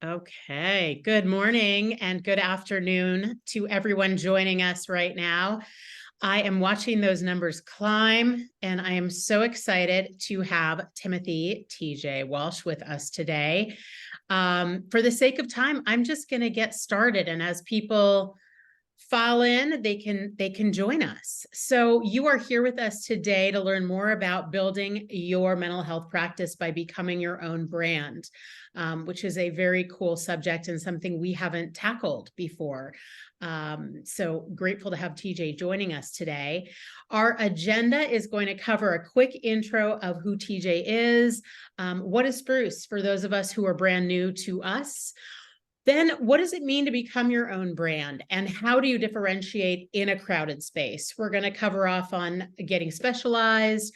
Okay, good morning and good afternoon to everyone joining us right now. I am watching those numbers climb, and I am so excited to have Timothy TJ Walsh with us today. For the sake of time, I'm just going to get started, and as people file in, they can join us. So you are here with us today to learn more about building your mental health practice by becoming your own brand, which is a very cool subject and something we haven't tackled before. So grateful to have TJ joining us today. Our agenda is going to cover a quick intro of who TJ is. What is Spruce for those of us who are brand new to us? Then what does it mean to become your own brand, and how do you differentiate in a crowded space? We're going to cover off on getting specialized,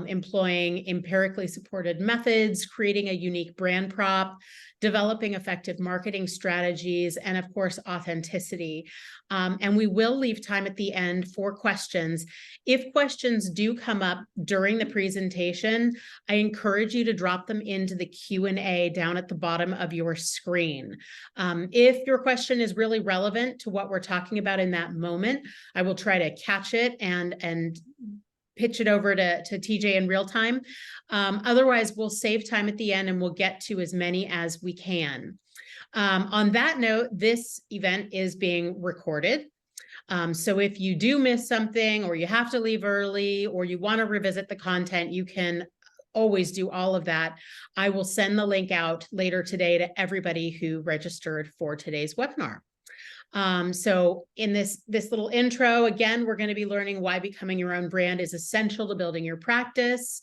employing empirically supported methods, creating a unique brand prop, developing effective marketing strategies, and of course, authenticity. And we will leave time at the end for questions. If questions do come up during the presentation, I encourage you to drop them into the Q&A down at the bottom of your screen. If your question is really relevant to what we're talking about in that moment, I will try to catch it and pitch it over to TJ in real time. Otherwise, we'll save time at the end and we'll get to as many as we can. On that note, this event is being recorded. So if you do miss something, or you have to leave early, or you want to revisit the content, you can always do all of that. I will send the link out later today to everybody who registered for today's webinar. So in this little intro, again, we're going to be learning why becoming your own brand is essential to building your practice,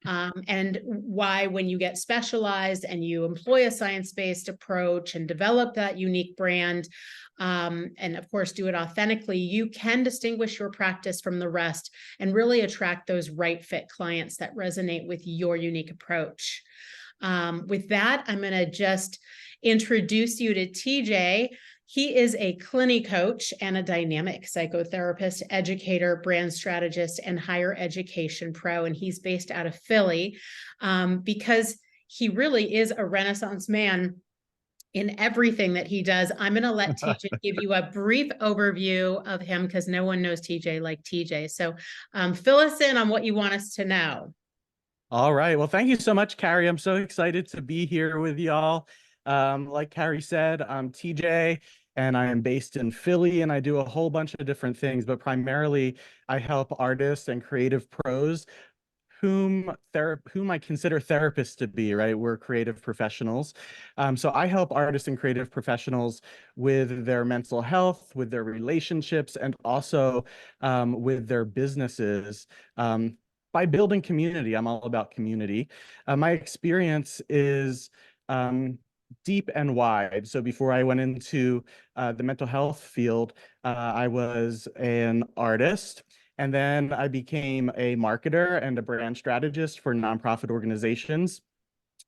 and why when you get specialized and you employ a science-based approach and develop that unique brand, and of course do it authentically, you can distinguish your practice from the rest and really attract those right fit clients that resonate with your unique approach. With that, I'm going to just introduce you to TJ. He is a clinic coach and a dynamic psychotherapist, educator, brand strategist, and higher education pro. And he's based out of Philly, because he really is a Renaissance man in everything that he does. I'm going to let TJ give you a brief overview of him, because no one knows TJ like TJ. So fill us in on what you want us to know. All right. Well, thank you so much, Carrie. I'm so excited to be here with y'all. Like Carrie said, I'm TJ, and I am based in Philly, and I do a whole bunch of different things, but primarily I help artists and creative pros whom I consider therapists to be, right? We're creative professionals. So I help artists and creative professionals with their mental health, with their relationships, and also with their businesses. By building community. I'm all about community. My experience is deep and wide. So before I went into the mental health field, I was an artist. And then I became a marketer and a brand strategist for nonprofit organizations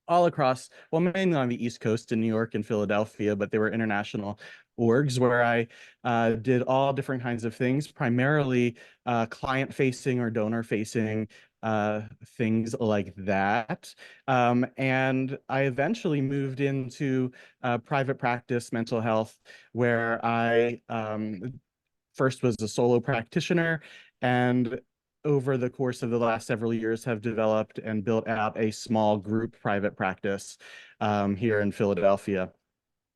all across, well, mainly on the East Coast in New York and Philadelphia, but they were international orgs where I did all different kinds of things, primarily client-facing or donor-facing things like that. And I eventually moved into private practice mental health, where I first was a solo practitioner, and over the course of the last several years have developed and built out a small group private practice here in Philadelphia.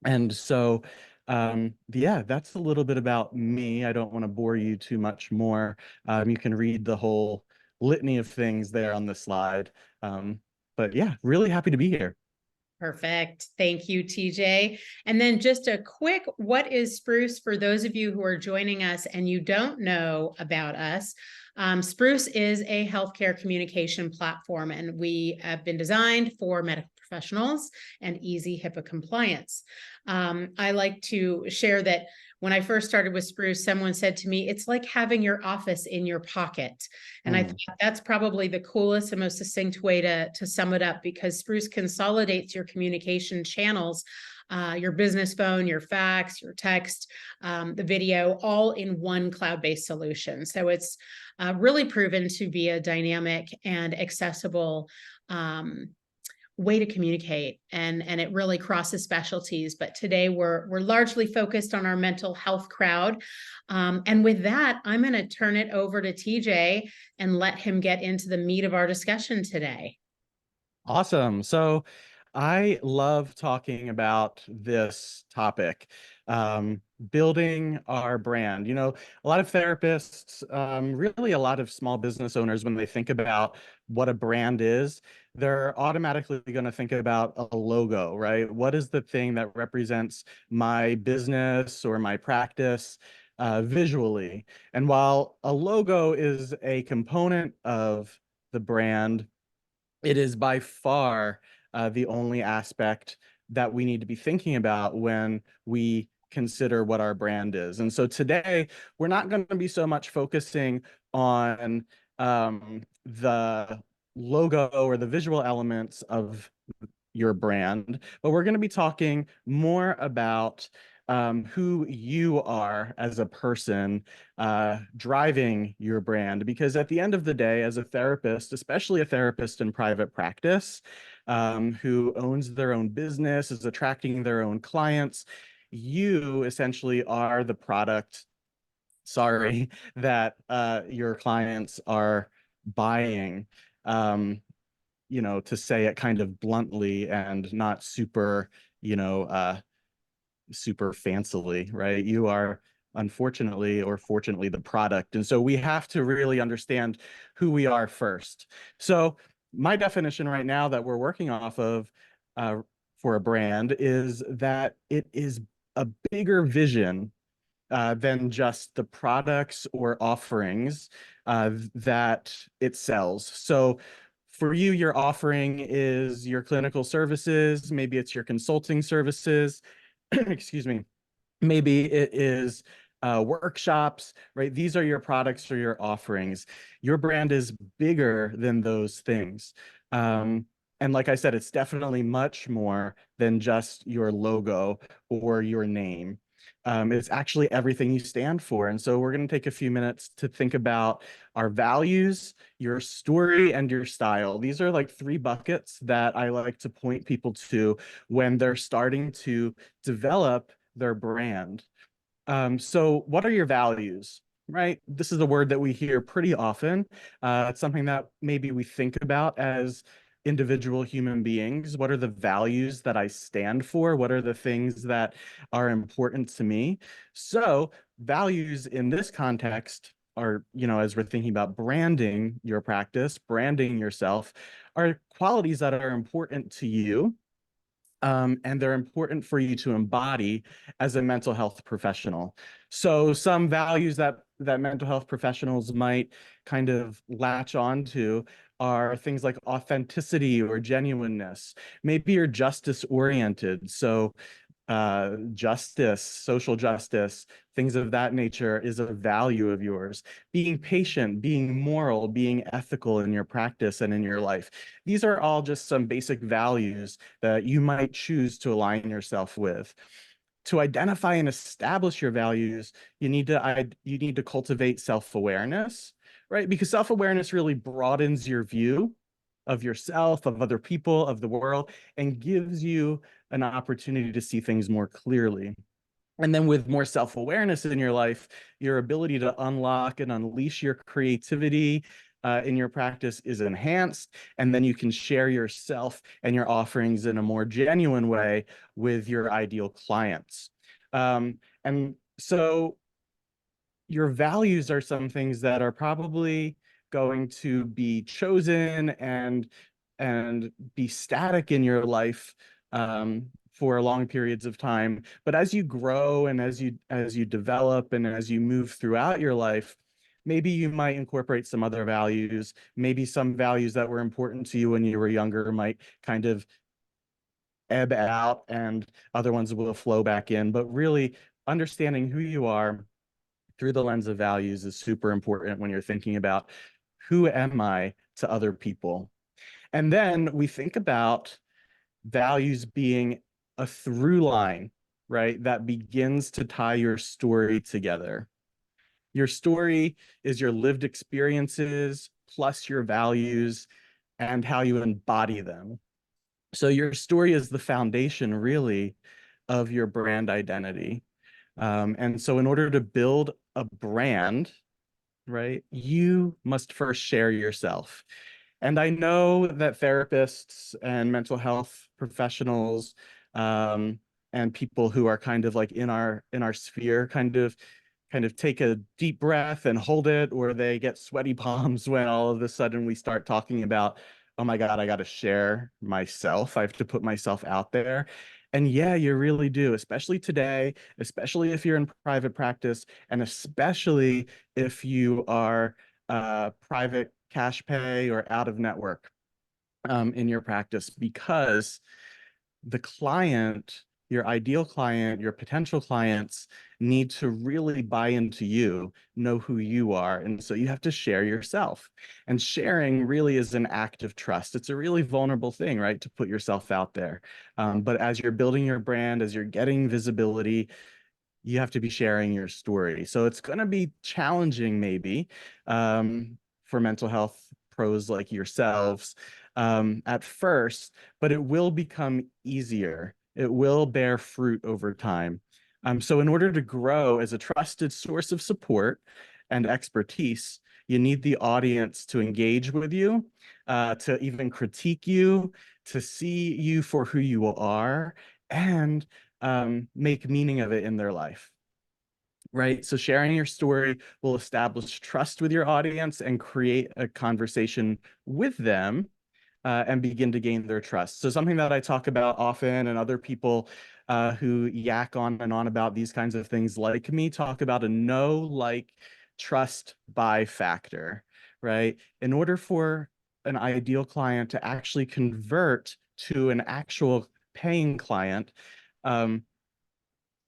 And so, yeah, that's a little bit about me. I don't want to bore you too much more. You can read the whole litany of things there on the slide. But yeah, really happy to be here. Perfect. Thank you, TJ. And then just a quick, what is Spruce for those of you who are joining us and you don't know about us? Spruce is a healthcare communication platform, and we have been designed for medical professionals and easy HIPAA compliance. I like to share that when I first started with Spruce, someone said to me, it's like having your office in your pocket. And I thought that's probably the coolest and most succinct way to sum it up, because Spruce consolidates your communication channels, your business phone, your fax, your text, the video, all in one cloud-based solution. So it's really proven to be a dynamic and accessible way to communicate, and it really crosses specialties. But today we're largely focused on our mental health crowd. And with that, I'm going to turn it over to TJ and let him get into the meat of our discussion today. Awesome. So I love talking about this topic, building our brand. A lot of therapists, really a lot of small business owners, when they think about what a brand is, they're automatically going to think about a logo, right? What is the thing that represents my business or my practice visually? And while a logo is a component of the brand, it is by far the only aspect that we need to be thinking about when we consider what our brand is. And so today, we're not going to be so much focusing on the logo or the visual elements of your brand, but we're going to be talking more about who you are as a person driving your brand. Because at the end of the day, as a therapist, especially a therapist in private practice, who owns their own business, is attracting their own clients, you essentially are the product, sorry, that your clients are buying. To say it kind of bluntly and not super fancily, right? You are unfortunately or fortunately the product. And so we have to really understand who we are first. So my definition right now that we're working off of for a brand is that it is a bigger vision than just the products or offerings that it sells. So for you, your offering is your clinical services, maybe it's your consulting services, excuse me, maybe it is workshops, right? These are your products or your offerings. Your brand is bigger than those things. And like I said, it's definitely much more than just your logo or your name. It's actually everything you stand for. And so we're going to take a few minutes to think about our values, your story, and your style. These are like three buckets that I like to point people to when they're starting to develop their brand. So what are your values, right? This is a word that we hear pretty often. It's something that maybe we think about as individual human beings. What are the values that I stand for? What are the things that are important to me? So values in this context are, as we're thinking about branding your practice, branding yourself, are qualities that are important to you, and they're important for you to embody as a mental health professional. So some values that mental health professionals might kind of latch on to are things like authenticity or genuineness. Maybe you're justice oriented. So justice, social justice, things of that nature is a value of yours. Being patient, being moral, being ethical in your practice and in your life. These are all just some basic values that you might choose to align yourself with. To identify and establish your values, you need to cultivate self-awareness, right? Because self-awareness really broadens your view of yourself, of other people, of the world, and gives you an opportunity to see things more clearly. And then with more self-awareness in your life, your ability to unlock and unleash your creativity in your practice is enhanced. And then you can share yourself and your offerings in a more genuine way with your ideal clients. And so your values are some things that are probably going to be chosen and be static in your life for long periods of time. But as you grow and as you develop and as you move throughout your life, maybe you might incorporate some other values. Maybe some values that were important to you when you were younger might kind of ebb out, and other ones will flow back in. But really understanding who you are through the lens of values is super important when you're thinking about who am I to other people. And then we think about values being a through line, right? That begins to tie your story together. Your story is your lived experiences plus your values and how you embody them. So your story is the foundation, really, of your brand identity. And so in order to build a brand, right, you must first share yourself. And I know that therapists and mental health professionals, and people who are kind of like in our sphere kind of take a deep breath and hold it, or they get sweaty palms when all of a sudden we start talking about, oh my God, I got to share myself. I have to put myself out there. And yeah, you really do, especially today, especially if you're in private practice, and especially if you are private cash pay or out of network in your practice, because the client, your ideal client, your potential clients need to really buy into you, know who you are. And so you have to share yourself. And sharing really is an act of trust. It's a really vulnerable thing, right? To put yourself out there. But as you're building your brand, as you're getting visibility, you have to be sharing your story. So it's going to be challenging, maybe, for mental health pros like yourselves at first, but it will become easier. It will bear fruit over time. So in order to grow as a trusted source of support and expertise, you need the audience to engage with you, to even critique you, to see you for who you are, and make meaning of it in their life, right? So sharing your story will establish trust with your audience and create a conversation with them, and begin to gain their trust. So something that I talk about often, and other people who yak on and on about these kinds of things like me talk about a know, like, trust, buy factor, right? In order for an ideal client to actually convert to an actual paying client, um,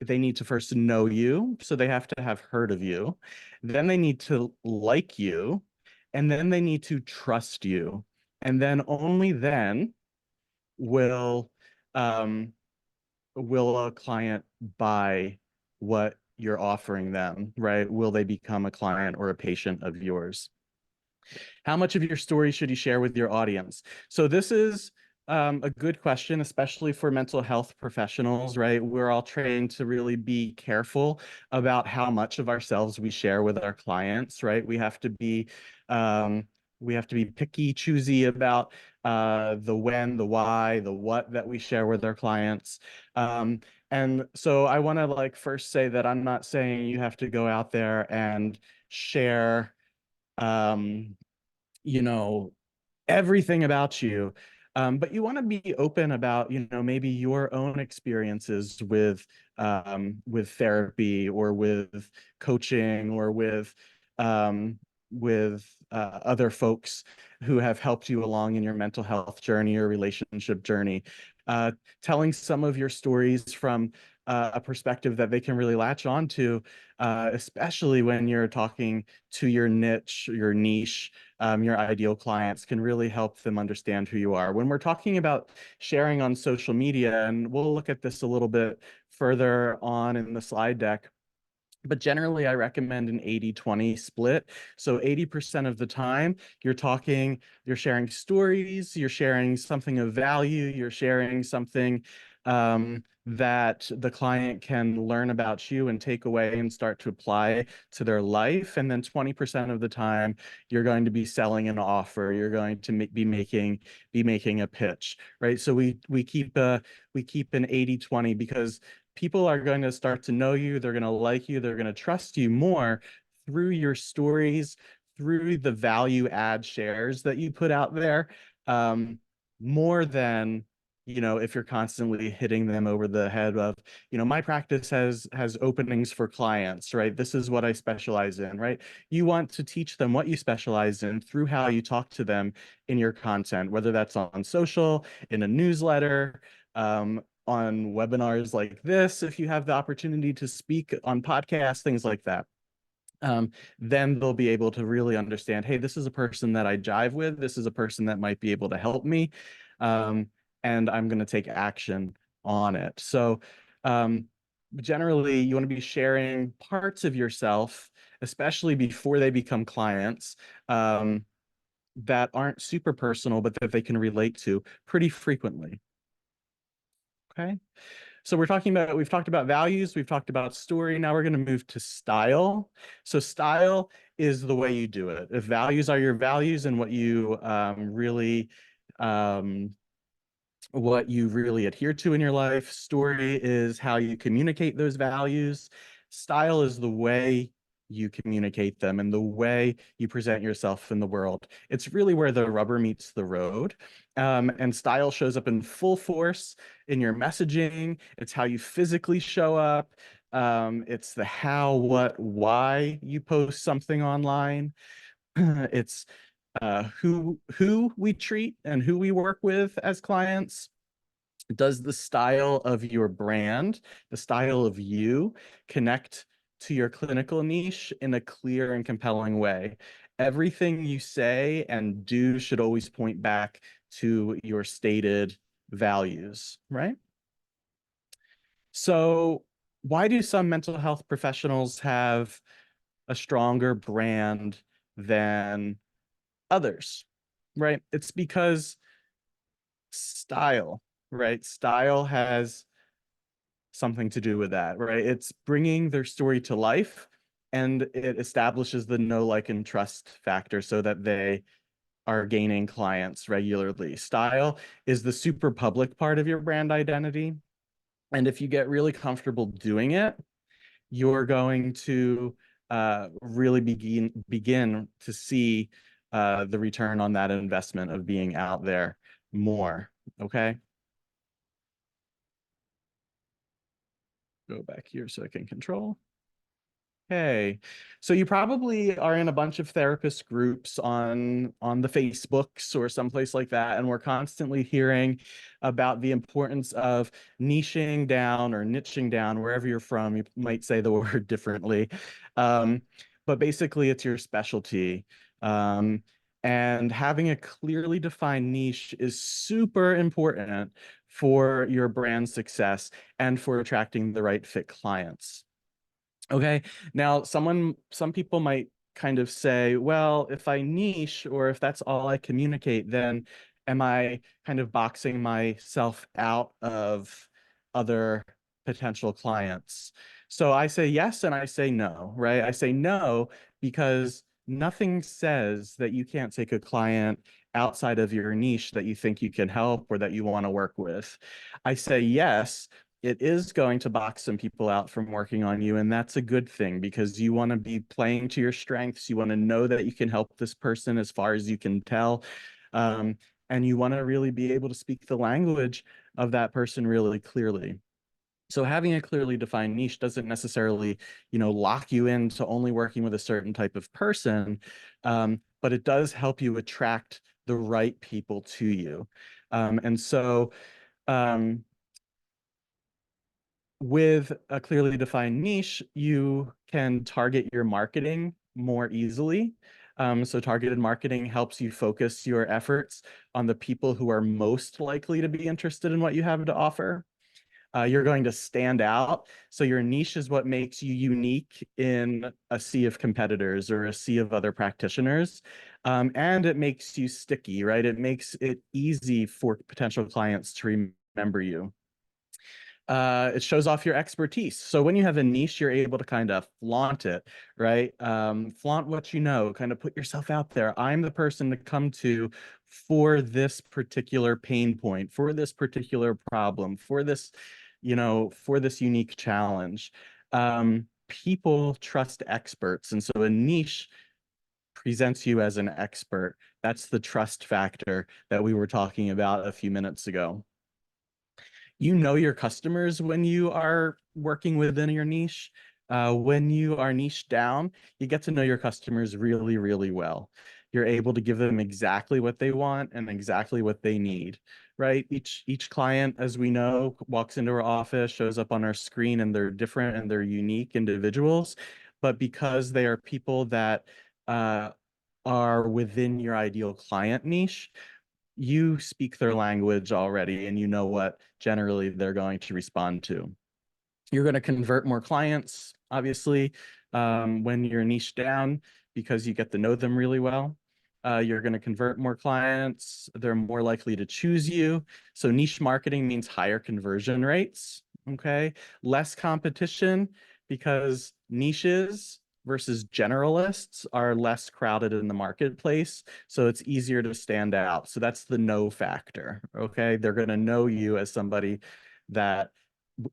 they need to first know you, so they have to have heard of you. Then they need to like you, and then they need to trust you. And then only then will um, will a client buy what you're offering them, right? Will they become a client or a patient of yours? How much of your story should you share with your audience? So this is a good question, especially for mental health professionals, right? We're all trained to really be careful about how much of ourselves we share with our clients, right? Um, we have to be picky, choosy about the when, the why, the what that we share with our clients. And so I want to like first say that I'm not saying you have to go out there and share um, you know, everything about you. But you want to be open about, maybe your own experiences with therapy, or with coaching, or with other folks who have helped you along in your mental health journey or relationship journey. Uh, Telling some of your stories from a perspective that they can really latch on to, especially when you're talking to your niche, your ideal clients, can really help them understand who you are. When we're talking about sharing on social media, and we'll look at this a little bit further on in the slide deck, but generally I recommend an 80-20 split. So 80% of the time you're sharing stories, you're sharing something of value, you're sharing something that the client can learn about you and take away and start to apply to their life. And then 20% of the time you're going to be selling an offer, you're going to be making a pitch, right? So we keep an 80-20, because people are going to start to know you, they're going to like you, they're going to trust you more through your stories, through the value add shares that you put out there, more than, if you're constantly hitting them over the head of, my practice has openings for clients, right? This is what I specialize in, right? You want to teach them what you specialize in through how you talk to them in your content, whether that's on social, in a newsletter, on webinars like this, if you have the opportunity to speak on podcasts, things like that. Then they'll be able to really understand, hey, this is a person that I jive with. This is a person that might be able to help me. Um, and I'm going to take action on it. So generally, you want to be sharing parts of yourself, especially before they become clients, that aren't super personal, but that they can relate to pretty frequently. Okay. So we've talked about values, we've talked about story. Now we're going to move to style. So style is the way you do it. If values are your values and um, what you really adhere to in your life, story is how you communicate those values. Style is the way you communicate them and the way you present yourself in the world. It's really where the rubber meets the road. And style shows up in full force in your messaging. It's how you physically show up. It's the how, what, why you post something online. It's who we treat and who we work with as clients. Does the style of your brand, the style of you, connect to your clinical niche in a clear and compelling way? Everything you say and do should always point back to your stated values, right? So why do some mental health professionals have a stronger brand than others, right? It's because style, right? Style has something to do with that, right? It's bringing their story to life and it establishes the know, like, and trust factor so that they are gaining clients regularly. Style is the super public part of your brand identity. And if you get really comfortable doing it, you're going to really begin to see the return on that investment of being out there more. Okay. Go back here so I can control. Hey, so you probably are in a bunch of therapist groups on the Facebooks or someplace like that, and we're constantly hearing about the importance of niching down or niching down wherever you're from. You might say the word differently, um, but basically it's your specialty. Um, and having a clearly defined niche is super important for your brand success and for attracting the right fit clients. Okay. Now, some people might kind of say, well, if I niche or if that's all I communicate, then am I kind of boxing myself out of other potential clients? So I say yes and I say no, right? I say no because nothing says that you can't take a client outside of your niche that you think you can help or that you want to work with. I say yes, it is going to box some people out from working on you. And that's a good thing because you want to be playing to your strengths. You want to know that you can help this person as far as you can tell. Um, and you want to really be able to speak the language of that person really clearly. So having a clearly defined niche doesn't necessarily, lock you into only working with a certain type of person, but it does help you attract the right people to you. And so, um, with a clearly defined niche, you can target your marketing more easily. So targeted marketing helps you focus your efforts on the people who are most likely to be interested in what you have to offer. You're going to stand out. So your niche is what makes you unique in a sea of competitors or a sea of other practitioners. And it makes you sticky, right? It makes it easy for potential clients to remember you. It shows off your expertise. So when you have a niche, you're able to kind of flaunt it, right? Flaunt what you know, kind of put yourself out there. I'm the person to come to for this particular pain point, for this particular problem, for this unique challenge. People trust experts. And so a niche presents you as an expert. That's the trust factor that we were talking about a few minutes ago. You know your customers when you are working within your niche. When you are niche down, you get to know your customers really, really well. You're able to give them exactly what they want and exactly what they need, right? Each client, as we know, walks into our office, shows up on our screen, and they're different and they're unique individuals. But because they are people that are within your ideal client niche, you speak their language already and you know what generally they're going to respond to. You're going to convert more clients, obviously, when you're niche down because you get to know them really well. You're going to convert more clients. They're more likely to choose you. So niche marketing means higher conversion rates. Okay. Less competition because niches versus generalists are less crowded in the marketplace. So it's easier to stand out. So that's the know factor. Okay. They're going to know you as somebody that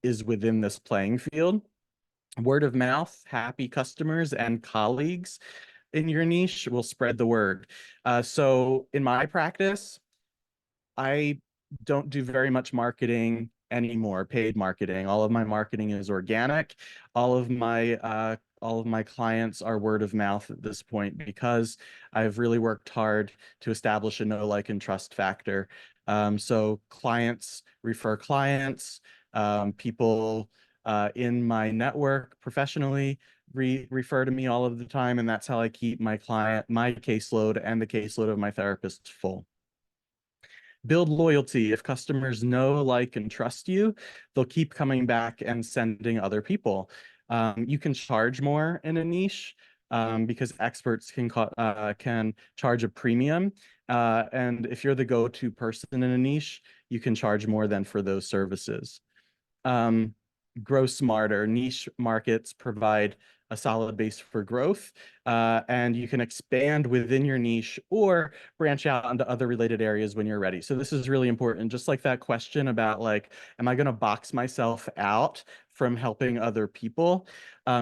is within this playing field. Word of mouth, happy customers and colleagues in your niche will spread the word. So in my practice, I don't do very much marketing anymore, paid marketing. All of my marketing is organic. All of my clients are word of mouth at this point because I've really worked hard to establish a know, like, and trust factor. So clients refer clients, people in my network professionally refer to me all of the time, and that's how I keep my caseload and the caseload of my therapist full. Build loyalty. If customers know, like, and trust you, they'll keep coming back and sending other people. You can charge more in a niche because experts can charge a premium. And if you're the go-to person in a niche, you can charge more than for those services. Um, Grow smarter. Niche markets provide a solid base for growth, and you can expand within your niche or branch out into other related areas when you're ready. So this is really important. Just like that question about, like, am I going to box myself out from helping other people?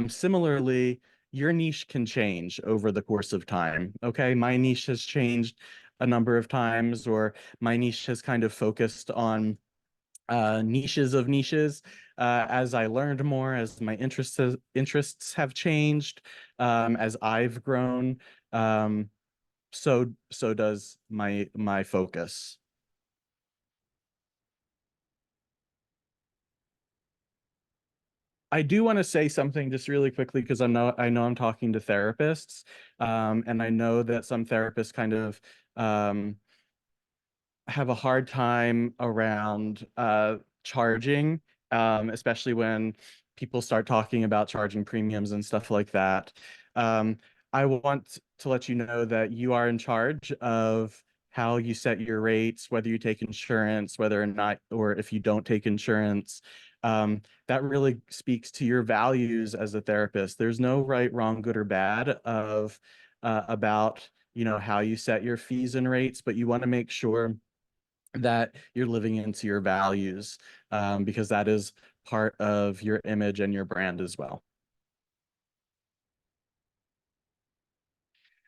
Similarly, your niche can change over the course of time. Okay, my niche has changed a number of times, or my niche has kind of focused on niches of niches as I learned more, as my interests have changed, as I've grown. So does my focus. I do want to say something just really quickly because I know I'm talking to therapists, and I know that some therapists kind of um, have a hard time around charging, especially when people start talking about charging premiums and stuff like that. Um, I want to let you know that you are in charge of how you set your rates, whether you take insurance, whether or not, or if you don't take insurance. That really speaks to your values as a therapist. There's no right, wrong, good, or bad of about how you set your fees and rates, but you want to make sure that you're living into your values, because that is part of your image and your brand as well.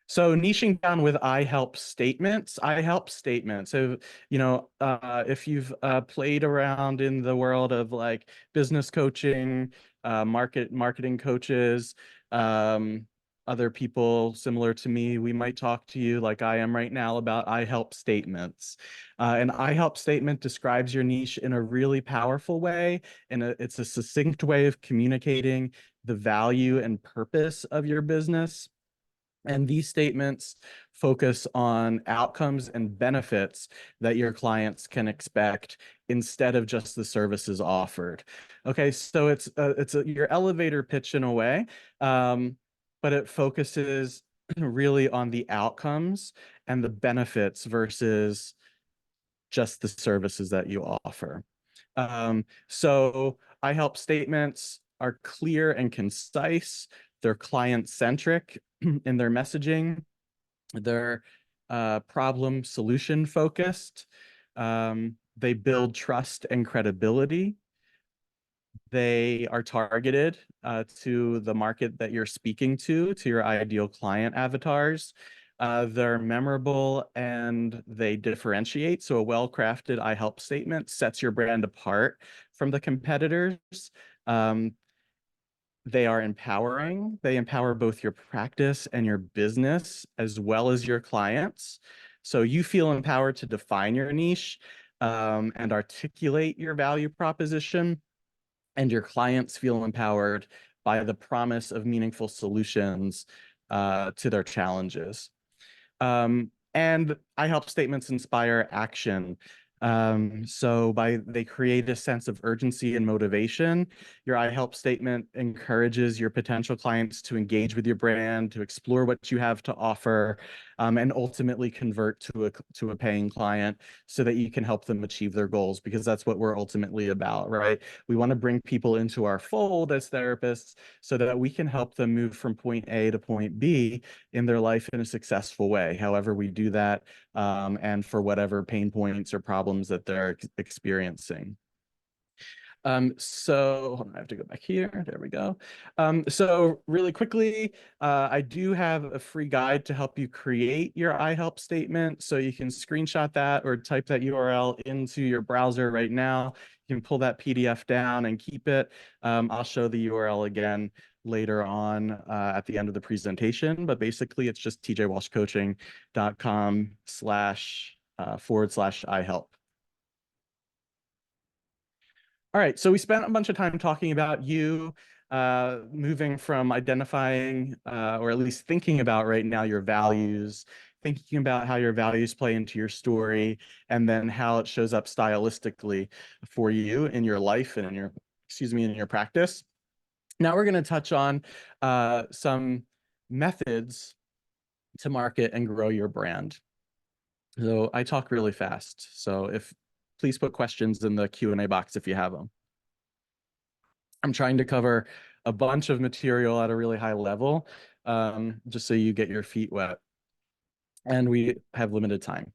So niching down with I help statements. I help statements. So, if you've played around in the world of, like, business coaching, marketing coaches, other people similar to me, we might talk to you like I am right now about I help statements. An I help statement describes your niche in a really powerful way, and it's a succinct way of communicating the value and purpose of your business. And these statements focus on outcomes and benefits that your clients can expect instead of just the services offered. Okay, so it's your elevator pitch in a way, but it focuses really on the outcomes and the benefits versus just the services that you offer. So I help statements are clear and concise. They're client-centric in their messaging. They're problem solution focused. They build trust and credibility. They are targeted to the market that you're speaking to your ideal client avatars. They're memorable and they differentiate. So a well-crafted I help statement sets your brand apart from the competitors. Um, they are empowering. They empower both your practice and your business as well as your clients. So you feel empowered to define your niche and articulate your value proposition, and your clients feel empowered by the promise of meaningful solutions to their challenges. And I help statements inspire action. So they create a sense of urgency and motivation. Your I help statement encourages your potential clients to engage with your brand, to explore what you have to offer, and ultimately convert to a paying client so that you can help them achieve their goals, because that's what we're ultimately about, right? We want to bring people into our fold as therapists so that we can help them move from point A to point B in their life in a successful way, however we do that, and for whatever pain points or problems that they're experiencing. So I have to go back here. There we go. So really quickly, I do have a free guide to help you create your I help statement. So you can screenshot that or type that URL into your browser right now. You can pull that PDF down and keep it. I'll show the URL again later on at the end of the presentation, but basically it's just tjwalshcoaching.com//ihelp. All right, so we spent a bunch of time talking about you, moving from identifying, or at least thinking about right now your values, thinking about how your values play into your story, and then how it shows up stylistically for you in your life and in your, in your practice. Now we're going to touch on some methods to market and grow your brand. So I talk really fast, so please put questions in the Q&A box if you have them. I'm trying to cover a bunch of material at a really high level, just so you get your feet wet. And we have limited time.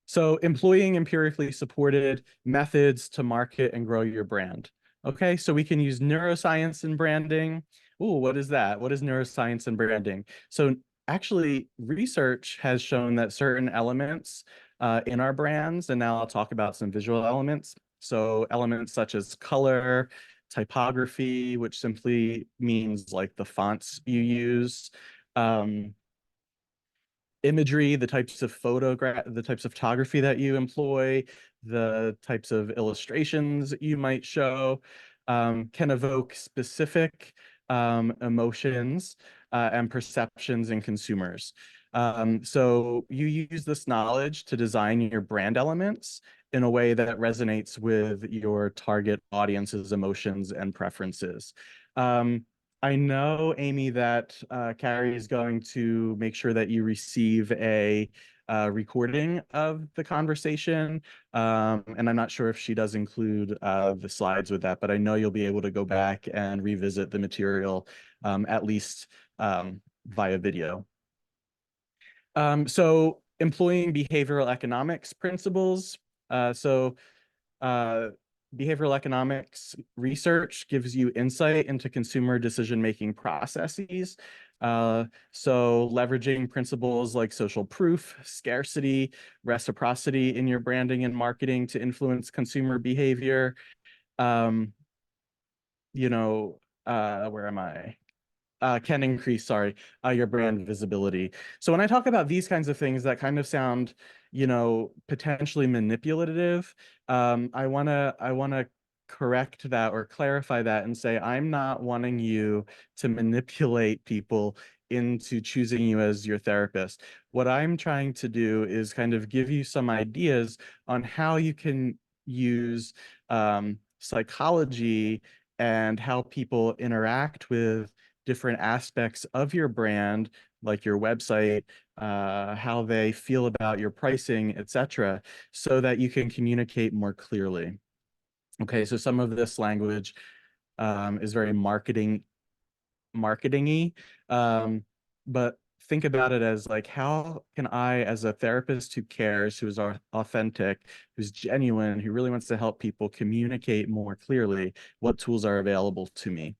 So employing empirically supported methods to market and grow your brand. Okay, so we can use neuroscience in branding. Ooh, what is that? What is neuroscience and branding? So actually, research has shown that certain elements in our brands, and now I'll talk about some visual elements. So elements such as color, typography, which simply means like the fonts you use, imagery, the types of photography that you employ, the types of illustrations you might show, can evoke specific emotions and perceptions in consumers. So you use this knowledge to design your brand elements in a way that resonates with your target audience's emotions and preferences. I know, Amy, that Carrie is going to make sure that you receive a recording of the conversation. And I'm not sure if she does include the slides with that, but I know you'll be able to go back and revisit the material, at least via video. So employing behavioral economics principles. Uh, Behavioral economics research gives you insight into consumer decision-making processes. So leveraging principles like social proof, scarcity, reciprocity in your branding and marketing to influence consumer behavior. Where am I? Can increase, your brand visibility. So when I talk about these kinds of things that kind of sound, potentially manipulative, I wanna correct that or clarify that and say I'm not wanting you to manipulate people into choosing you as your therapist. What I'm trying to do is kind of give you some ideas on how you can use psychology and how people interact with different aspects of your brand, like your website, how they feel about your pricing, etc., so that you can communicate more clearly. Okay, so some of this language is very marketing-y, but think about it as like, how can I, as a therapist who cares, who is authentic, who's genuine, who really wants to help people communicate more clearly, what tools are available to me?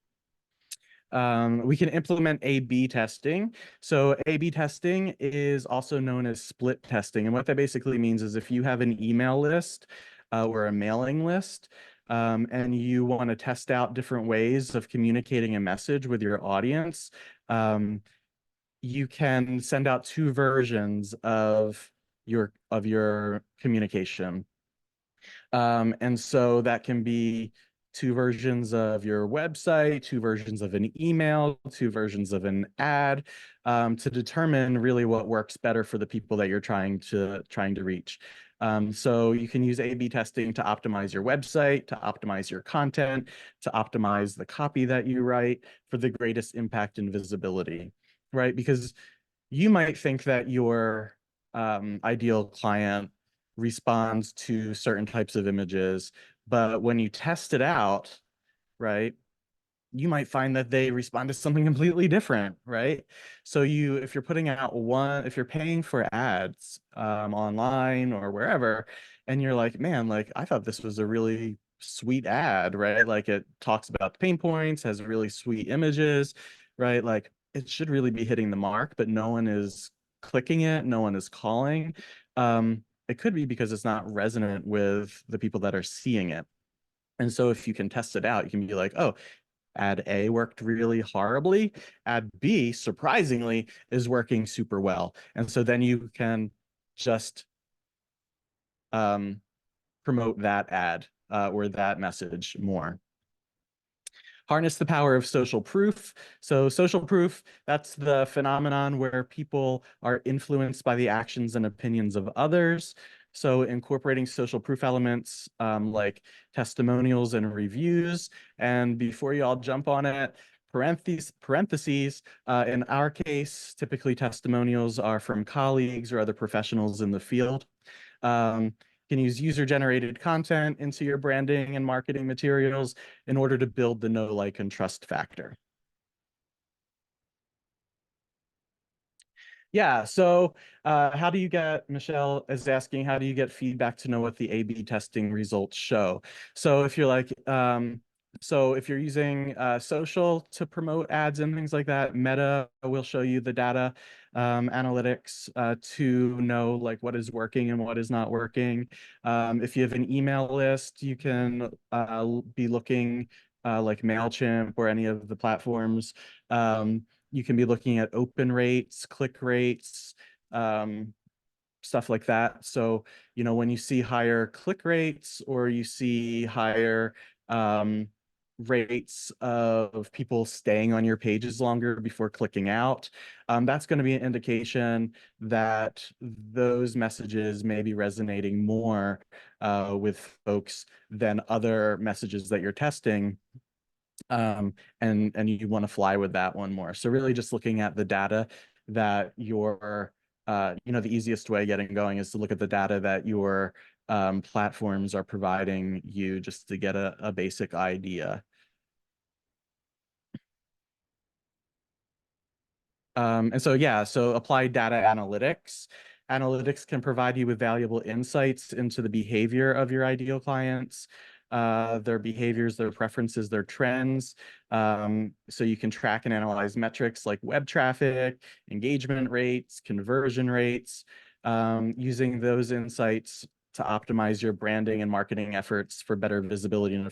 We can implement A/B testing. So A/B testing is also known as split testing. And what that basically means is if you have an email list or a mailing list, and you want to test out different ways of communicating a message with your audience, you can send out two versions of your communication. And so that can be two versions of your website, two versions of an email, two versions of an ad, to determine really what works better for the people that you're trying to reach. So you can use A/B testing to optimize your website, to optimize your content, to optimize the copy that you write for the greatest impact and visibility, right? Because you might think that your ideal client responds to certain types of images, but when you test it out, right, you might find that they respond to something completely different, right? So if you're putting out if you're paying for ads online or wherever, and you're like, man, like I thought this was a really sweet ad, right? Like it talks about the pain points, has really sweet images, right? Like it should really be hitting the mark, but no one is clicking it, no one is calling. It could be because it's not resonant with the people that are seeing it. And so if you can test it out, you can be like, oh, ad A worked really horribly. Ad B, surprisingly, is working super well. And so then you can just promote that ad or that message more. Harness the power of social proof. So social proof, that's the phenomenon where people are influenced by the actions and opinions of others. So incorporating social proof elements like testimonials and reviews. And before you all jump on it, parentheses, in our case, typically testimonials are from colleagues or other professionals in the field. Can use user-generated content into your branding and marketing materials in order to build the know, like, and trust factor. Yeah, so how do you get, Michelle is asking, how do you get feedback to know what the A/B testing results show? So if you're like, so if you're using social to promote ads and things like that, Meta will show you the data analytics to know like what is working and what is not working. If you have an email list, you can be looking like MailChimp or any of the platforms. You can be looking at open rates, click rates, stuff like that. So, you know, when you see higher click rates or you see higher rates of people staying on your pages longer before clicking out, that's going to be an indication that those messages may be resonating more with folks than other messages that you're testing. And you want to fly with that one more. So really just looking at the data that your, you know, the easiest way getting going is to look at the data that your platforms are providing you just to get a basic idea. And so, yeah, so apply data analytics. Analytics can provide you with valuable insights into the behavior of your ideal clients, their behaviors, their preferences, their trends. So you can track and analyze metrics like web traffic, engagement rates, conversion rates, using those insights to optimize your branding and marketing efforts for better visibility and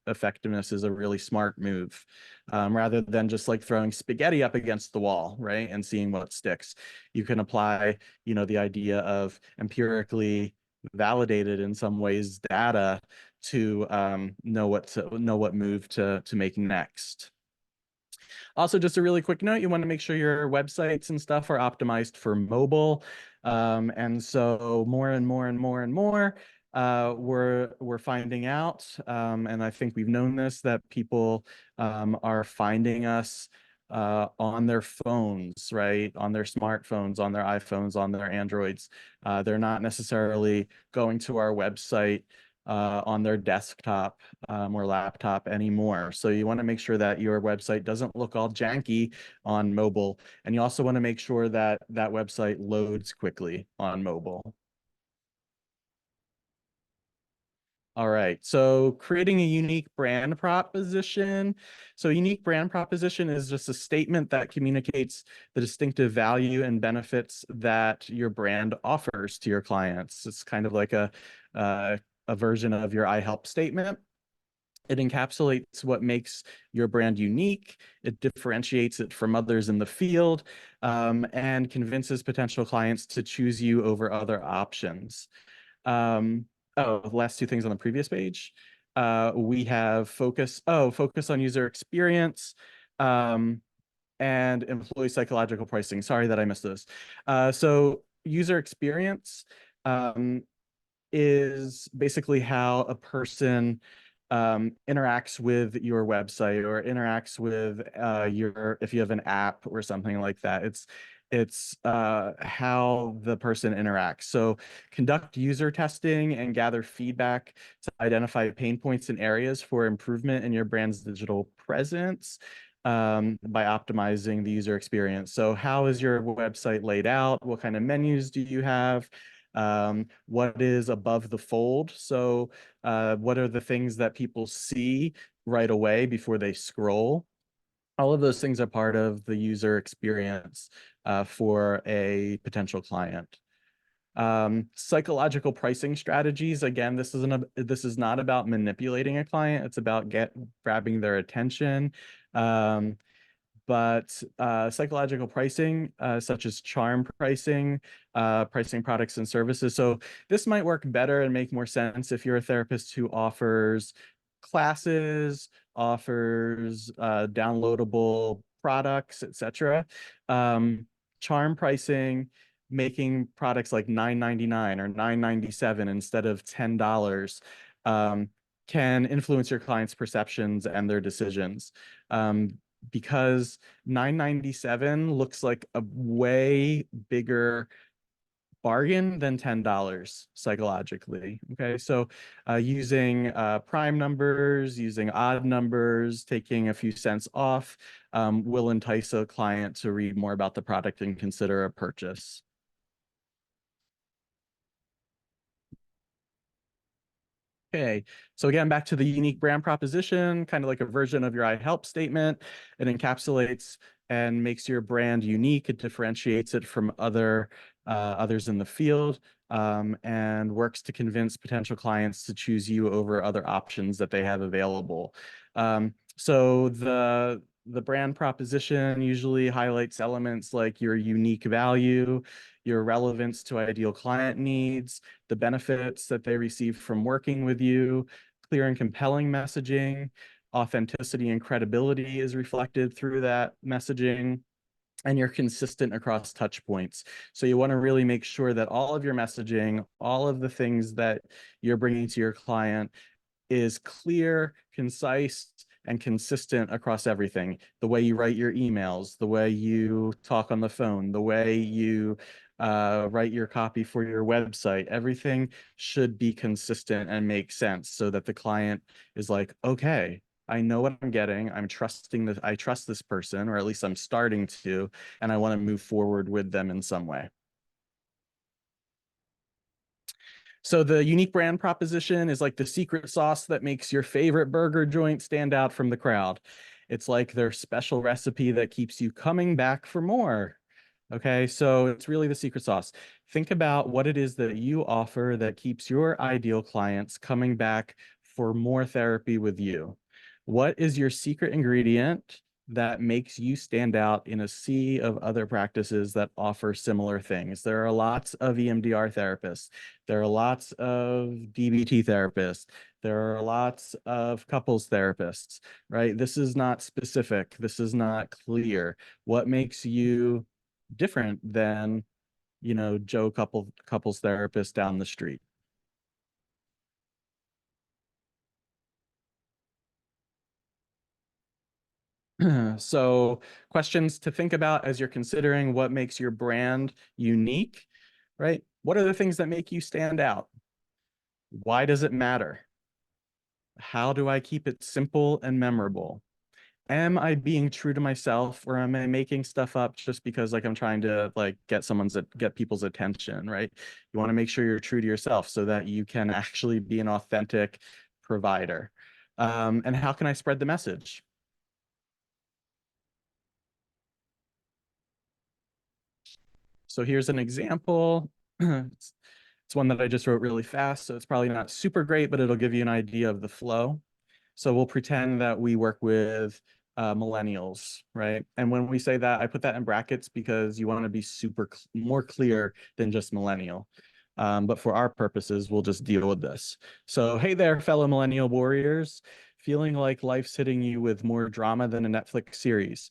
effectiveness is a really smart move, rather than just like throwing spaghetti up against the wall, right, and seeing what sticks. You can apply, you know, the idea of empirically validated in some ways data to know what move to make next. Also, just a really quick note, you want to make sure your websites and stuff are optimized for mobile. And so more and more and more and more, we're finding out, and I think we've known this, that people are finding us on their phones, right? On their smartphones, on their iPhones, on their Androids. They're not necessarily going to our website on their desktop or laptop anymore. So you want to make sure that your website doesn't look all janky on mobile. And you also want to make sure that that website loads quickly on mobile. All right, so creating a unique brand proposition. So unique brand proposition is just a statement that communicates the distinctive value and benefits that your brand offers to your clients. It's kind of like a version of your I help statement. It encapsulates what makes your brand unique. It differentiates it from others in the field, and convinces potential clients to choose you over other options. Oh, the last two things on the previous page. We have focus on user experience, and employee psychological pricing. Sorry that I missed those. So user experience, is basically how a person interacts with your website or interacts with if you have an app or something like that. It's how the person interacts. So conduct user testing and gather feedback to identify pain points and areas for improvement in your brand's digital presence by optimizing the user experience. So how is your website laid out? What kind of menus do you have? What is above the fold? So what are the things that people see right away before they scroll? All of those things are part of the user experience for a potential client. Psychological pricing strategies. Again, this is not about manipulating a client. It's about grabbing their attention. But psychological pricing, such as charm pricing, pricing products and services. So this might work better and make more sense if you're a therapist who offers classes, offers downloadable products, etc. Charm pricing, making products like $9.99 or $9.97 instead of $10 can influence your clients' perceptions and their decisions. Because $9.97 looks like a way bigger bargain than $10 psychologically. Okay, so using prime numbers, using odd numbers, taking a few cents off will entice a client to read more about the product and consider a purchase. Okay, so again, back to the unique brand proposition, kind of like a version of your I help statement. It encapsulates and makes your brand unique. It differentiates it from others in the field, and works to convince potential clients to choose you over other options that they have available. So the brand proposition usually highlights elements like your unique value, your relevance to ideal client needs, the benefits that they receive from working with you, clear and compelling messaging, authenticity and credibility is reflected through that messaging, and you're consistent across touch points. So you want to really make sure that all of your messaging, all of the things that you're bringing to your client is clear, concise, and consistent across everything. The way you write your emails, the way you talk on the phone, the way you write your copy for your website, everything should be consistent and make sense so that the client is like, okay, I know what I'm getting. I'm trusting that I trust this person, or at least I'm starting to, and I want to move forward with them in some way. So the unique brand proposition is like the secret sauce that makes your favorite burger joint stand out from the crowd. It's like their special recipe that keeps you coming back for more. Okay, so it's really the secret sauce. Think about what it is that you offer that keeps your ideal clients coming back for more therapy with you. What is your secret ingredient that makes you stand out in a sea of other practices that offer similar things? There are lots of EMDR therapists. There are lots of DBT therapists. There are lots of couples therapists, right? This is not specific. This is not clear. What makes you different than, Joe couples therapist down the street? So questions to think about as you're considering what makes your brand unique, right? What are the things that make you stand out? Why does it matter? How do I keep it simple and memorable? Am I being true to myself, or am I making stuff up just because like I'm trying to like get people's attention, right? You want to make sure you're true to yourself so that you can actually be an authentic provider. And how can I spread the message? So here's an example. It's one that I just wrote really fast, so it's probably not super great, but it'll give you an idea of the flow. So we'll pretend that we work with millennials, right? And when we say that, I put that in brackets because you want to be more clear than just millennial. But for our purposes, we'll just deal with this. So, hey there, fellow millennial warriors, feeling like life's hitting you with more drama than a Netflix series.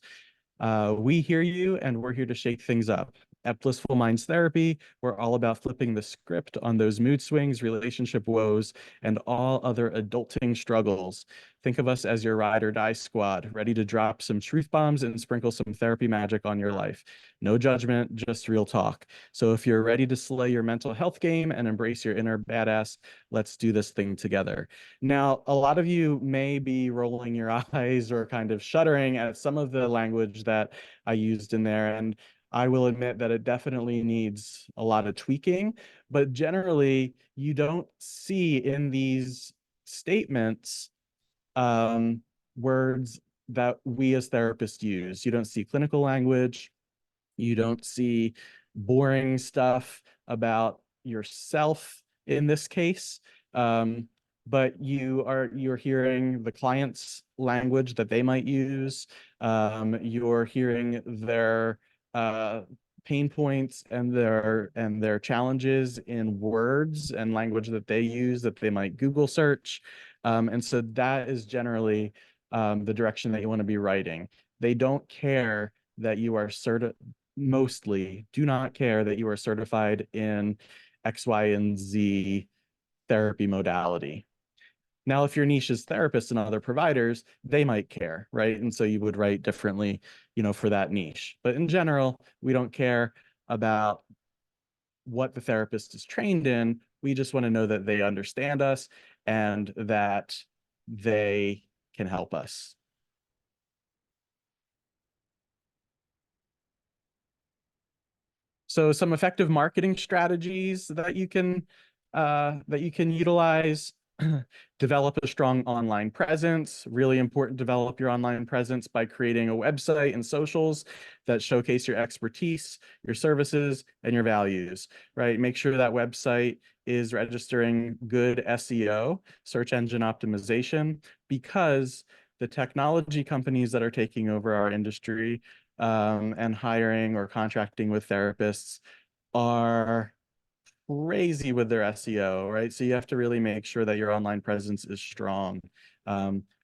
We hear you, and we're here to shake things up. At Blissful Minds Therapy, we're all about flipping the script on those mood swings, relationship woes, and all other adulting struggles. Think of us as your ride or die squad, ready to drop some truth bombs and sprinkle some therapy magic on your life. No judgment, just real talk. So if you're ready to slay your mental health game and embrace your inner badass, let's do this thing together. Now, a lot of you may be rolling your eyes or kind of shuddering at some of the language that I used in there. And I will admit that it definitely needs a lot of tweaking, but generally you don't see in these statements words that we as therapists use. You don't see clinical language. You don't see boring stuff about yourself in this case. But you're hearing the client's language that they might use. You're hearing their pain points and their challenges in words and language that they use that they might Google search. And so that is generally the direction that you want to be writing. They don't care that you are mostly do not care that you are certified in X, Y, and Z therapy modality. Now, if your niche is therapists and other providers, they might care, right? And so you would write differently, for that niche. But in general, we don't care about what the therapist is trained in. We just want to know that they understand us and that they can help us. So some effective marketing strategies that you can utilize. Develop a strong online presence. Really important, develop your online presence by creating a website and socials that showcase your expertise, your services, and your values, right? Make sure that website is registering good SEO, search engine optimization, because the technology companies that are taking over our industry and hiring or contracting with therapists are crazy with their SEO, right? So you have to really make sure that your online presence is strong,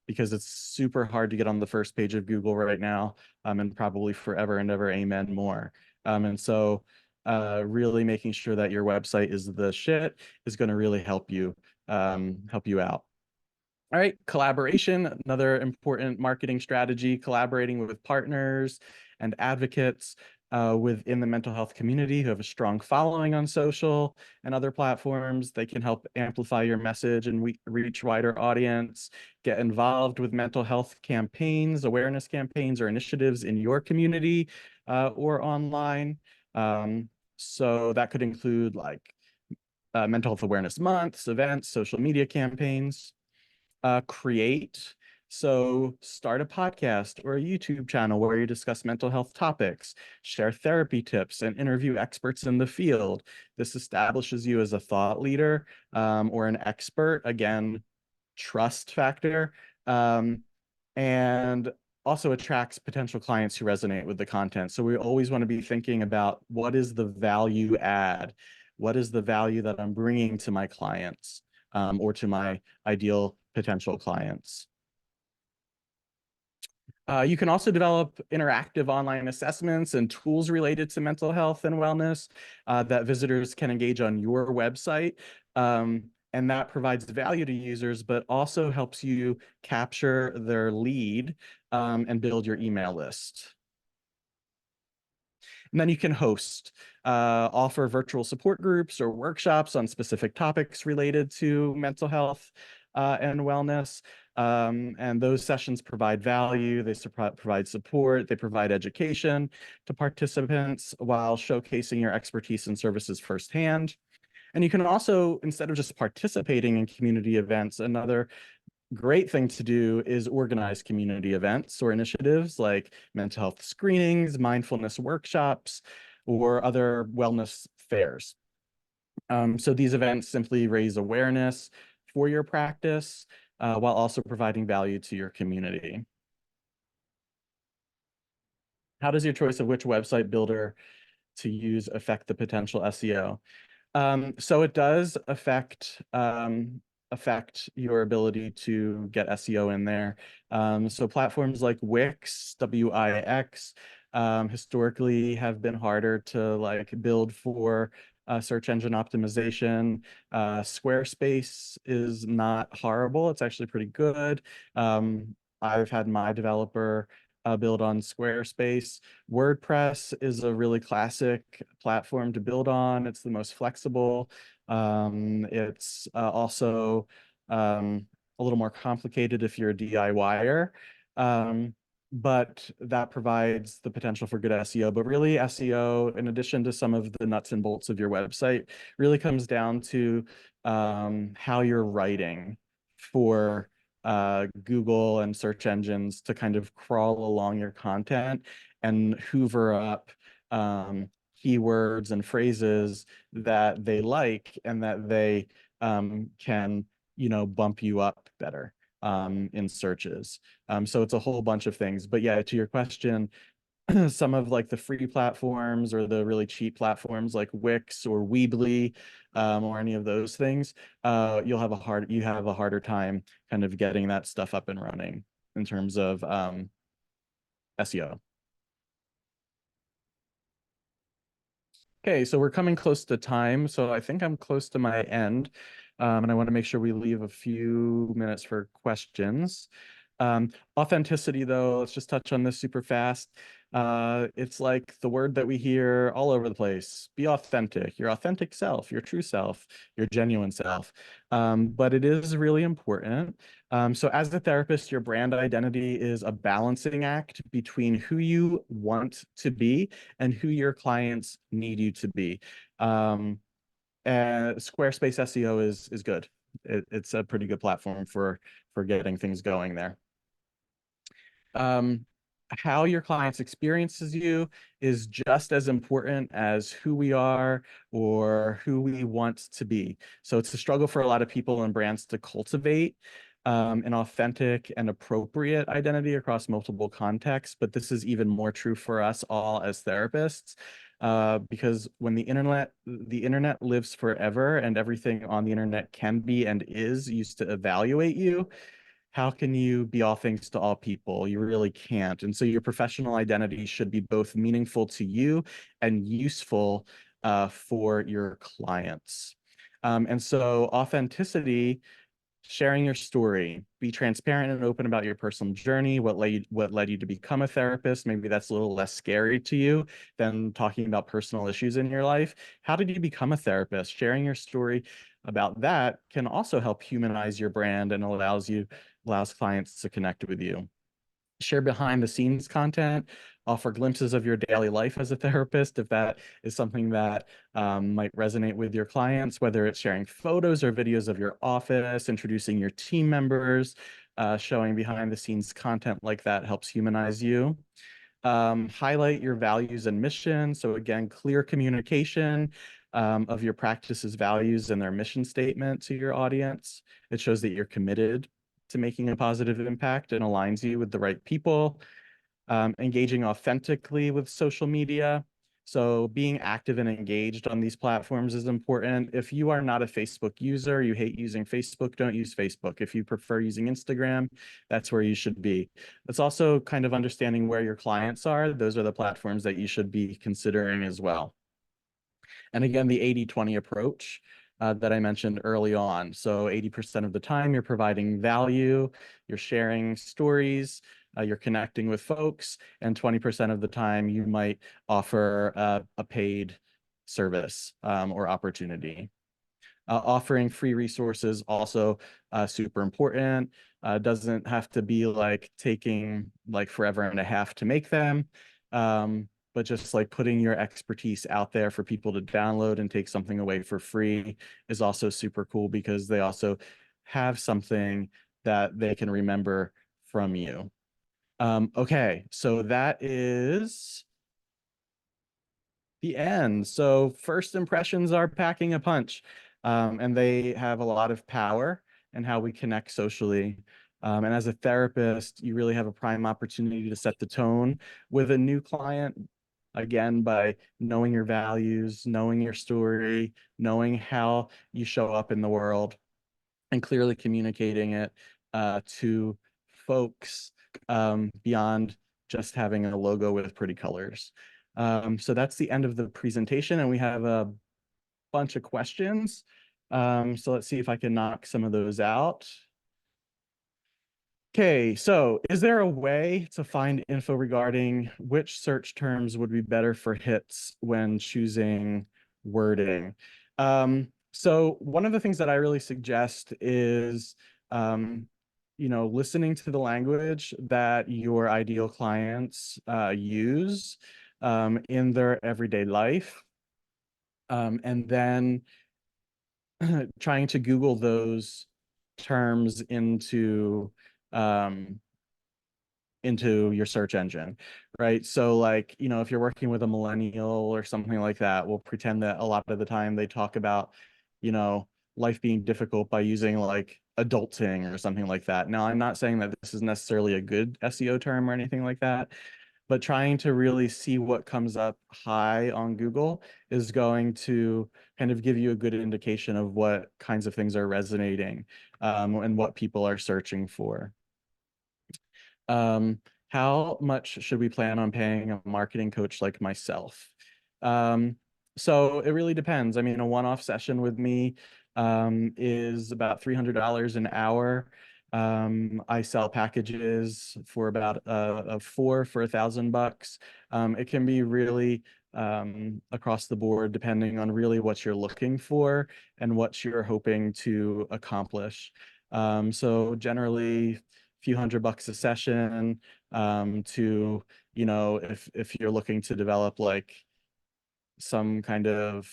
because it's super hard to get on the first page of Google right now, and probably forever and ever, amen more. And so really making sure that your website is the shit is going to really help you out. All right, collaboration, another important marketing strategy, collaborating with partners and advocates within the mental health community who have a strong following on social and other platforms. They can help amplify your message and reach wider audience, get involved with mental health campaigns, awareness campaigns, or initiatives in your community or online. So that could include like mental health awareness months, events, social media campaigns. Create. So start a podcast or a YouTube channel where you discuss mental health topics, share therapy tips, and interview experts in the field. This establishes you as a thought leader or an expert. Again, trust factor. And also attracts potential clients who resonate with the content. So we always want to be thinking about what is the value add? What is the value that I'm bringing to my clients or to my ideal potential clients? You can also develop interactive online assessments and tools related to mental health and wellness that visitors can engage on your website. And that provides value to users, but also helps you capture their lead and build your email list. And then you can host, offer virtual support groups or workshops on specific topics related to mental health and wellness. And those sessions provide value, they provide support, they provide education to participants while showcasing your expertise and services firsthand. And you can also, instead of just participating in community events, another great thing to do is organize community events or initiatives like mental health screenings, mindfulness workshops, or other wellness fairs. So these events simply raise awareness for your practice while also providing value to your community. How does your choice of which website builder to use affect the potential SEO? So it does affect your ability to get SEO in there. So platforms like Wix, Wix, historically have been harder to like build for search engine optimization. Squarespace is not horrible. It's actually pretty good. I've had my developer build on Squarespace. WordPress is a really classic platform to build on. It's the most flexible. It's also a little more complicated if you're a DIYer. But that provides the potential for good SEO. But really, SEO, in addition to some of the nuts and bolts of your website, really comes down to how you're writing for Google and search engines to kind of crawl along your content and hoover up keywords and phrases that they like and that they can, bump you up better in searches. So it's a whole bunch of things. But yeah, to your question, some of like the free platforms or the really cheap platforms like Wix or Weebly or any of those things, you have a harder time kind of getting that stuff up and running in terms of SEO. Okay, so we're coming close to time, so I think I'm close to my end, and I want to make sure we leave a few minutes for questions. Authenticity, though, let's just touch on this super fast. It's like the word that we hear all over the place. Be authentic, your authentic self, your true self, your genuine self. But it is really important. So as a therapist, your brand identity is a balancing act between who you want to be and who your clients need you to be. And Squarespace SEO is good. It's a pretty good platform for getting things going there. How your clients experiences you is just as important as who we are or who we want to be. So it's a struggle for a lot of people and brands to cultivate an authentic and appropriate identity across multiple contexts. But this is even more true for us all as therapists. Because when the internet lives forever and everything on the internet can be and is used to evaluate you, how can you be all things to all people? You really can't. And so your professional identity should be both meaningful to you and useful for your clients. And so authenticity, sharing your story, be transparent and open about your personal journey, what led you to become a therapist. Maybe that's a little less scary to you than talking about personal issues in your life. How did you become a therapist? Sharing your story about that can also help humanize your brand and allows clients to connect with you. Share behind the scenes content, offer glimpses of your daily life as a therapist, if that is something that might resonate with your clients, whether it's sharing photos or videos of your office, introducing your team members, showing behind the scenes content like that helps humanize you. Highlight your values and mission. So again, clear communication of your practice's values and their mission statement to your audience. It shows that you're committed to making a positive impact and aligns you with the right people. Engaging authentically with social media. So being active and engaged on these platforms is important. If you are not a Facebook user, you hate using Facebook, don't use Facebook. If you prefer using Instagram, that's where you should be. It's also kind of understanding where your clients are. Those are the platforms that you should be considering as well. And again, the 80-20 approach that I mentioned early on. So 80% of the time you're providing value, you're sharing stories, you're connecting with folks, and 20% of the time you might offer a paid service or opportunity. Offering free resources also super important. Doesn't have to be like taking like forever and a half to make them. But just like putting your expertise out there for people to download and take something away for free is also super cool because they also have something that they can remember from you. Okay, so that is the end. So first impressions are packing a punch, and they have a lot of power in how we connect socially. And as a therapist, you really have a prime opportunity to set the tone with a new client, again, by knowing your values, knowing your story, knowing how you show up in the world, and clearly communicating it to folks beyond just having a logo with pretty colors. So that's the end of the presentation, and we have a bunch of questions. So let's see if I can knock some of those out. Okay, so is there a way to find info regarding which search terms would be better for hits when choosing wording? So one of the things that I really suggest is, listening to the language that your ideal clients use in their everyday life, and then trying to Google those terms um, into your search engine, right? So like, if you're working with a millennial or something like that, we'll pretend that a lot of the time they talk about, life being difficult by using like adulting or something like that. Now, I'm not saying that this is necessarily a good SEO term or anything like that, but trying to really see what comes up high on Google is going to kind of give you a good indication of what kinds of things are resonating, and what people are searching for. Um, how much should we plan on paying a marketing coach like myself? So it really depends. I mean, a one-off session with me is about $300 an hour. I sell packages for about of 4 for $1,000. It can be really across the board, depending on really what you're looking for and what you're hoping to accomplish. So generally, few $100 a session, to, if you're looking to develop like some kind of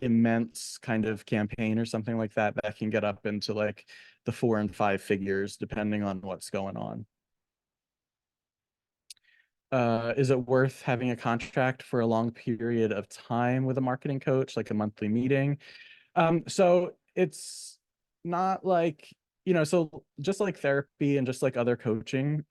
immense kind of campaign or something like that, that can get up into like the 4 and 5 figures depending on what's going on. Is it worth having a contract for a long period of time with a marketing coach, like a monthly meeting? So it's not like, so just like therapy and just like other coaching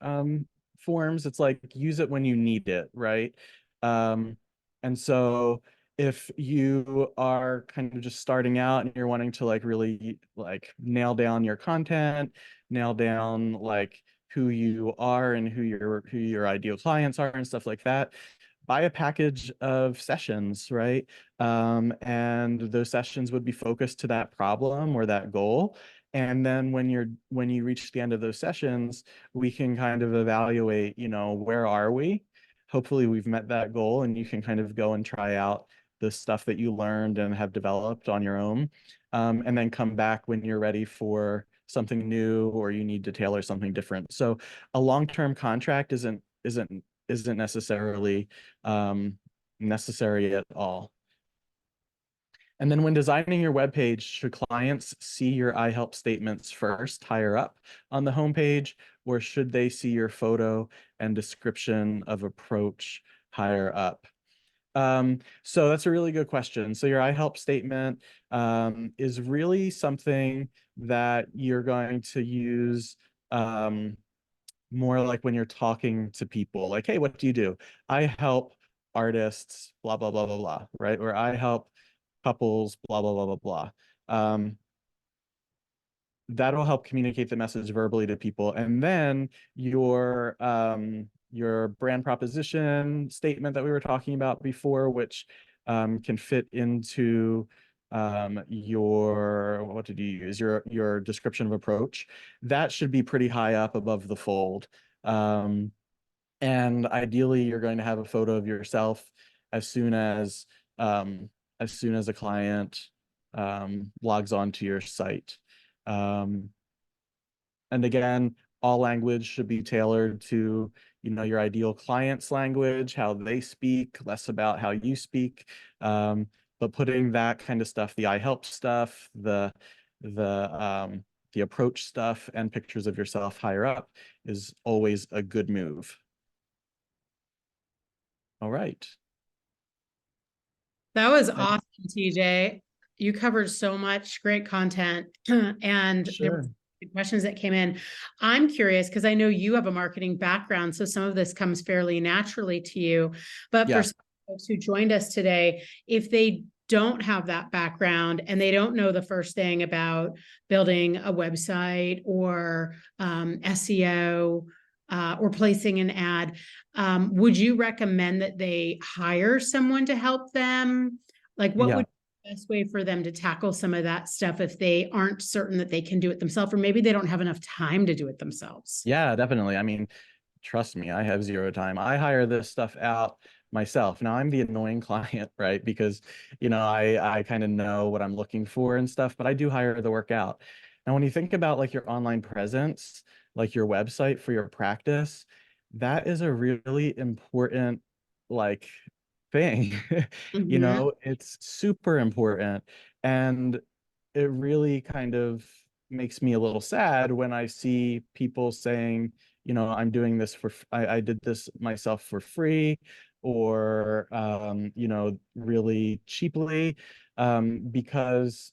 forms, it's like use it when you need it, right? And so if you are kind of just starting out and you're wanting to like really like nail down your content, nail down like who you are and who your ideal clients are and stuff like that, buy a package of sessions, right? And those sessions would be focused to that problem or that goal. And then when you reach the end of those sessions, we can kind of evaluate, where are we? Hopefully we've met that goal, and you can kind of go and try out the stuff that you learned and have developed on your own. And then come back when you're ready for something new or you need to tailor something different. So a long-term contract isn't necessarily necessary at all. And then when designing your web page, should clients see your I help statements first, higher up on the homepage, or should they see your photo and description of approach higher up? So that's a really good question. So your I help statement is really something that you're going to use more like when you're talking to people, like, hey, what do you do? I help artists, blah, blah, blah, blah, blah, right? Or I help couples, blah, blah, blah, blah, blah. That'll help communicate the message verbally to people. And then your brand proposition statement that we were talking about before, which can fit into what did you use? Your description of approach. That should be pretty high up above the fold. And ideally, you're going to have a photo of yourself as soon as a client logs onto your site. And again, all language should be tailored to, your ideal client's language, how they speak, less about how you speak. But putting that kind of stuff, the I help stuff, the approach stuff, and pictures of yourself higher up is always a good move. All right. That was awesome, TJ. You covered so much great content, and there were Sure. questions that came in. I'm curious because I know you have a marketing background, so some of this comes fairly naturally to you. But for Yeah. some folks who joined us today, if they don't have that background and they don't know the first thing about building a website or SEO, or placing an ad, would you recommend that they hire someone to help them? Like, what Yeah. would be the best way for them to tackle some of that stuff if they aren't certain that they can do it themselves, or maybe they don't have enough time to do it themselves? Yeah, definitely. I mean, trust me, I have zero time. I hire this stuff out myself. Now I'm the annoying client, right? Because, I kind of know what I'm looking for and stuff, but I do hire the work out. Now, when you think about like your online presence, like your website for your practice, that is a really important like thing. Mhm. It's super important. And it really kind of makes me a little sad when I see people saying, I'm doing this I did this myself for free or, really cheaply, because,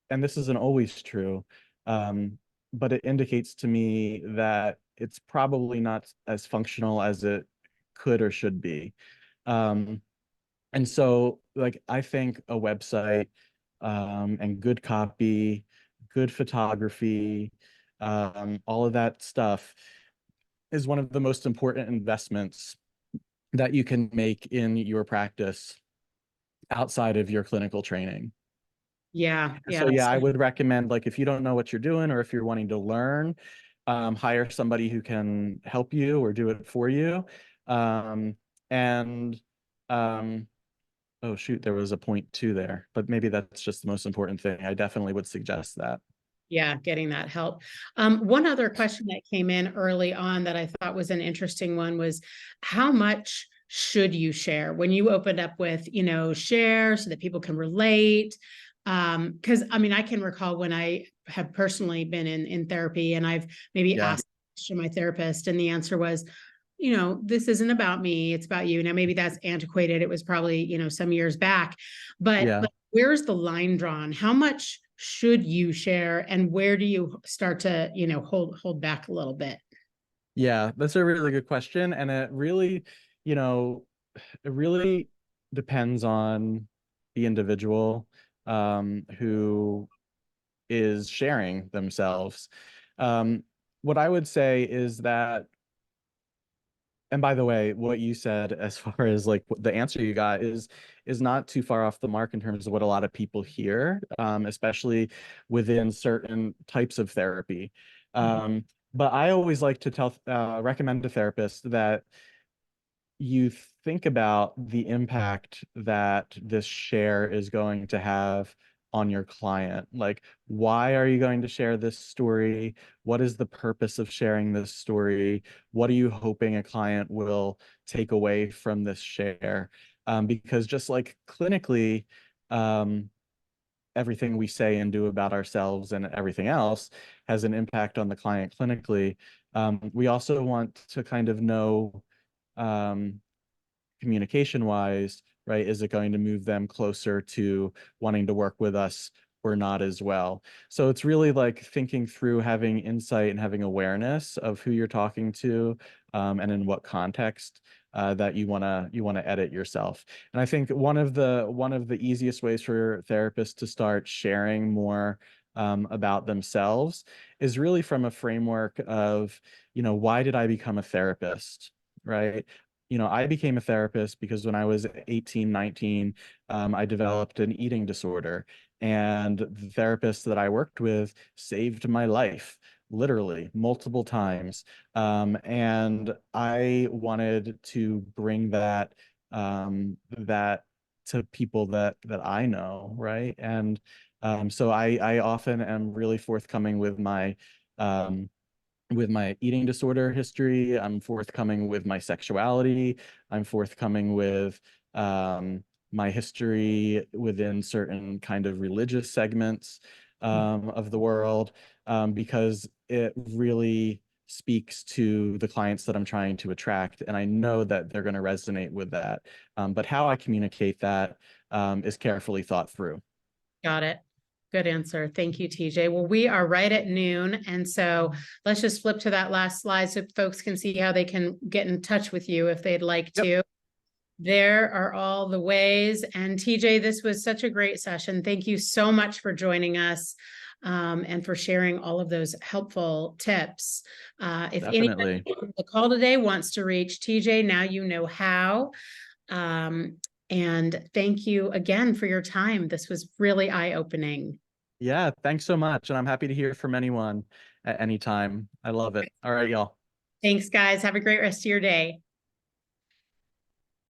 and this isn't always true, but it indicates to me that it's probably not as functional as it could or should be. Um, and so, like, I think a website, and good copy, good photography, all of that stuff is one of the most important investments that you can make in your practice outside of your clinical training. Yeah, yeah. So yeah, I would recommend, like, if you don't know what you're doing or if you're wanting to learn, hire somebody who can help you or do it for you. Um, and um, Oh shoot, there was a point two there, but maybe that's just the most important thing. I definitely would suggest that. Yeah, getting that help. One other question that came in early on that I thought was an interesting one was, how much should you share when you opened up with, share so that people can relate? Because I mean, I can recall when I have personally been in therapy and I've maybe Yeah, asked my therapist, and the answer was, this isn't about me, it's about you. Now, maybe that's antiquated. It was probably, some years back, but yeah, like, where's the line drawn? How much should you share, and where do you start to, hold back a little bit? yeah. That's a really good question, and you know, it really depends on the individual, who is sharing themselves. Um, what I would say is that, and by the way, what you said as far as like the answer you got is not too far off the mark in terms of what a lot of people hear, especially within certain types of therapy. Mhm. But I always like to recommend to therapists that you think about the impact that this share is going to have on your client. Like, why are you going to share this story? What is the purpose of sharing this story? What are you hoping a client will take away from this share? Because just like clinically, everything we say and do about ourselves and everything else has an impact on the client clinically. We also want to kind of know, um, communication wise, right? Is it going to move them closer to wanting to work with us or not as well? So it's really like thinking through having insight and having awareness of who you're talking to, and in what context, that you wanna edit yourself. And I think one of the easiest ways for therapists to start sharing more, about themselves is really from a framework of, why did I become a therapist? Right? I became a therapist because when I was 18, 19, I developed an eating disorder. And the therapist that I worked with saved my life, literally multiple times. And I wanted to bring that to people that I know, right? And so I often am really forthcoming um, with my eating disorder history. I'm forthcoming with my sexuality. I'm forthcoming with, um, my history within certain kind of religious segments, of the world, because it really speaks to the clients that I'm trying to attract. And I know that they're going to resonate with that. But how I communicate that, is carefully thought through. Got it. Good answer. Thank you, TJ. Well, we are right at noon. And so let's just flip to that last slide so folks can see how they can get in touch with you if they'd like Yep. to. There are all the ways. And TJ, this was such a great session. Thank you so much for joining us and for sharing all of those helpful tips. If Definitely. anyone on the call today wants to reach TJ, now you know how. And thank you again for your time. This was really eye-opening. Yeah, thanks so much. And I'm happy to hear from anyone at any time. I love it. All right, y'all. Thanks, guys. Have a great rest of your day.